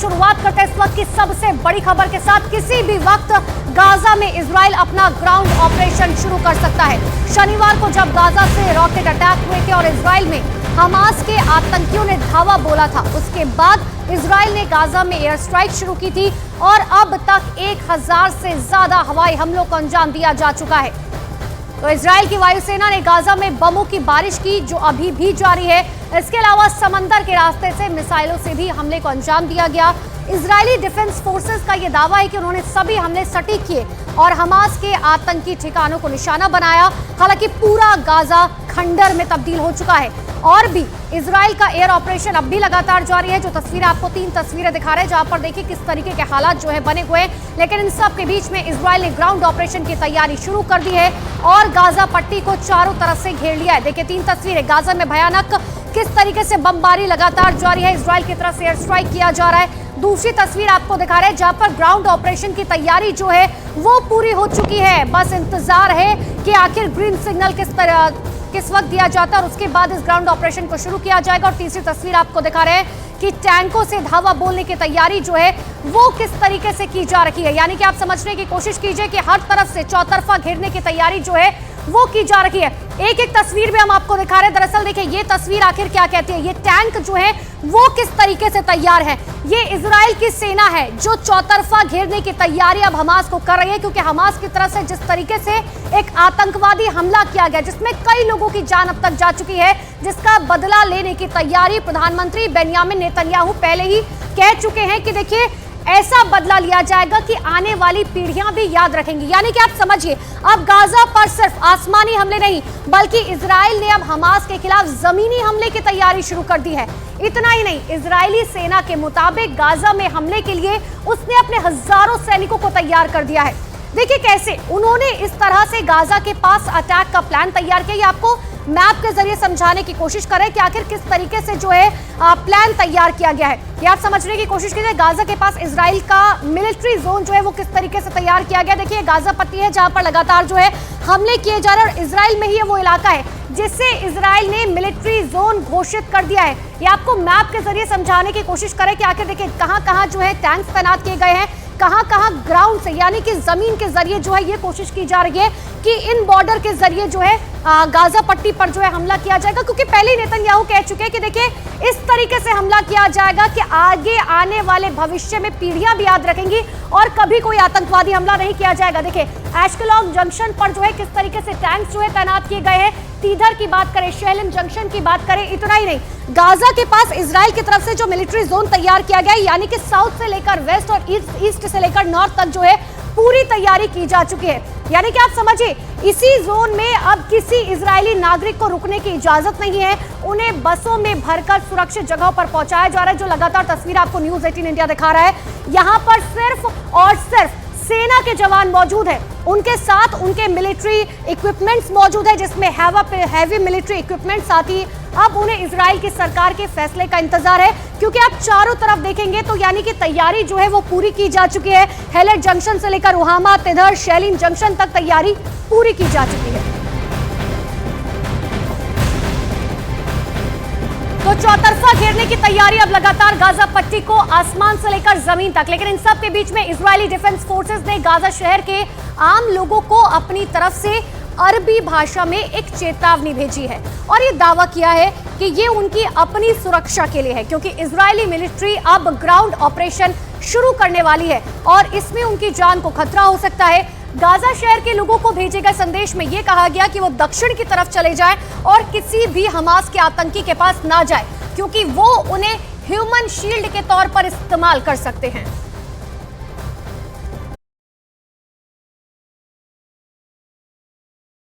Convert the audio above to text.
शुरुआत करते हैं इस वक्त की सबसे बड़ी खबर के साथ। किसी भी वक्त गाजा में इजराइल अपना ग्राउंड ऑपरेशन शुरू कर सकता है। शनिवार को जब गाजा से रॉकेट अटैक हुए थे और इजराइल में हमास के आतंकियों ने धावा बोला था, उसके बाद इजराइल ने गाजा में एयर स्ट्राइक शुरू की थी और अब तक 1000 से ज्यादा हवाई हमलों को अंजाम दिया जा चुका है। तो इजराइल की वायुसेना ने गाजा में बमों की बारिश की, जो अभी भी जारी है। इसके अलावा समंदर के रास्ते से मिसाइलों से भी हमले को अंजाम दिया गया। इजरायली डिफेंस फोर्सेस का यह दावा है कि उन्होंने सभी हमले सटीक किए और हमास के आतंकी ठिकानों को निशाना बनाया। हालांकि पूरा गाजा खंडर में तब्दील हो चुका है और भी इजराइल का एयर ऑपरेशन अब भी लगातार जारी है। जो तस्वीरें आपको 3 तस्वीरें दिखा रहे हैं, जहां पर देखिए किस तरीके के हालात जो है बने हुए हैं। लेकिन इन सब के बीच में इजराइल ने ग्राउंड ऑपरेशन की तैयारी शुरू कर दी है और गाजा पट्टी को चारों तरफ से घेर लिया है। देखिए 3 तस्वीरें, गाजा में भयानक किस तरीके से बमबारी लगातार जारी है, इजराइल की तरफ से एयर स्ट्राइक किया जा रहा है। दूसरी तस्वीर आपको दिखा रहे हैं जहां पर ग्राउंड ऑपरेशन की तैयारी जो है वो पूरी हो चुकी है। बस इंतजार है कि आखिर ग्रीन सिग्नल किस वक्त दिया जाता है और उसके बाद इस ग्राउंड ऑपरेशन को शुरू किया जाएगा। और तीसरी तस्वीर आपको दिखा रहे हैं कि टैंकों से धावा बोलने की तैयारी जो है वो किस तरीके से की जा रही है। यानी कि आप समझने की कोशिश कीजिए कि हर तरफ से चौतरफा घेरने की तैयारी जो है वो की जा रही है। एक एक तस्वीर में हम आपको दिखा रहे हैं। दरअसल देखिए ये तस्वीर आखिर क्या कहती है, ये टैंक जो है वो किस तरीके से तैयार है। ये इजराइल की सेना है जो चौतरफा घेरने की तैयारी अब हमास को कर रही है, क्योंकि हमास की तरफ से जिस तरीके से एक आतंकवादी हमला किया गया जिसमें कई लोगों की जान अब तक जा चुकी है, जिसका बदला लेने की तैयारी प्रधानमंत्री बेंयामिन नेतन्याहू पहले ही कह चुके हैं कि देखिए ऐसा बदला लिया जाएगा कि आने वाली पीढ़ियां भी याद रखेंगी। यानी कि आप समझिए अब गाजा पर सिर्फ आसमानी हमले नहीं बल्कि इजराइल ने अब हमास के खिलाफ जमीनी हमले की तैयारी शुरू कर दी है। इतना ही नहीं, इजरायली सेना के मुताबिक गाजा में हमले के लिए उसने अपने हजारों सैनिकों को तैयार कर दिया है। देखिए कैसे उन्होंने इस तरह से गाजा के पास अटैक का प्लान तैयार किया। आपको मैप के जरिए समझाने की कोशिश करें कि आखिर किस तरीके से जो है प्लान तैयार किया गया है। ये आप समझने की कोशिश कीजिए। गाजा के पास इजराइल का मिलिट्री जोन जो है वो किस तरीके से तैयार किया गया। देखिए गाजा पट्टी है जहां पर लगातार जो है हमले किए जा रहे हैं और इजराइल में ही वो इलाका है जिससे इजराइल ने मिलिट्री जोन घोषित कर दिया है। ये आपको मैप के जरिए समझाने की कोशिश करें कि आखिर देखिए कहां-कहां जो है टैंक्स तैनात किए गए हैं, कहां-कहां ग्राउंड से यानी कि जमीन के जरिए जो है ये कोशिश की जा रही है कि इन बॉर्डर के जरिए जो है गाजा पट्टी पर जो है हमला किया जाएगा। क्योंकि पहले नेतन्याहू कह चुके हैं कि देखिए इस तरीके से हमला किया जाएगा कि आगे आने वाले भविष्य में पीढ़ियां भी याद रखेंगी और कभी कोई आतंकवादी हमला नहीं किया जाएगा। देखिए एशकेलॉन जंक्शन पर जो है किस तरीके से टैंक्स जो है तैनात किए गए हैं। तीधर की बात करें, शेलिम जंक्शन की बात करें, इतना ही नहीं, गाजा के पास इजराइल की तरफ से जो मिलिट्री जोन तैयार किया गया है यानी कि साउथ से लेकर वेस्ट और ईस्ट से लेकर नॉर्थ तक जो है पूरी तैयारी की जा चुकी है। यानी कि आप समझिए इसी जोन में अब किसी इजरायली नागरिक को रुकने की इजाजत नहीं है। उन्हें बसों में भरकर सुरक्षित जगहों पर पहुंचाया जा रहा है। जो लगातार तस्वीर आपको न्यूज़ 18 इंडिया दिखा रहा है, यहाँ पर सिर्फ और सिर्फ सेना के जवान मौजूद हैं, उनके साथ उनके मिलिट्री इक्विपमेंट्स मौजूद है जिसमें हैवी मिलिट्री इक्विपमेंट। साथ ही अब उन्हें इजराइल की सरकार के फैसले का इंतजार है, क्योंकि आप चारों तरफ देखेंगे तो यानी कि तैयारी जो है वो पूरी की जा चुकी है। हेलेट जंक्शन से लेकर रुहामा, तिधर, शेलिम जंक्शन तक तैयारी पूरी की जा चुकी है। तो चौतरफा घेरने की तैयारी अब लगातार गाजा पट्टी को आसमान से लेकर जमीन तक। लेकिन इन सब के बीच में इजरायली डिफेंस फोर्सेस ने गाजा शहर के आम लोगों को अपनी तरफ से अरबी भाषा में एक चेतावनी भेजी है और ये दावा किया है कि ये उनकी अपनी सुरक्षा के लिए है, क्योंकि इजरायली मिलिट्री अब ग्राउंड ऑपरेशन शुरू करने वाली है और इसमें उनकी जान को खतरा हो सकता है। गाजा शहर के लोगों को भेजे गए संदेश में यह कहा गया कि वो दक्षिण की तरफ चले जाएं और किसी भी हमास के आतंकी के पास ना जाए, क्योंकि वो उन्हें ह्यूमन शील्ड के तौर पर इस्तेमाल कर सकते हैं।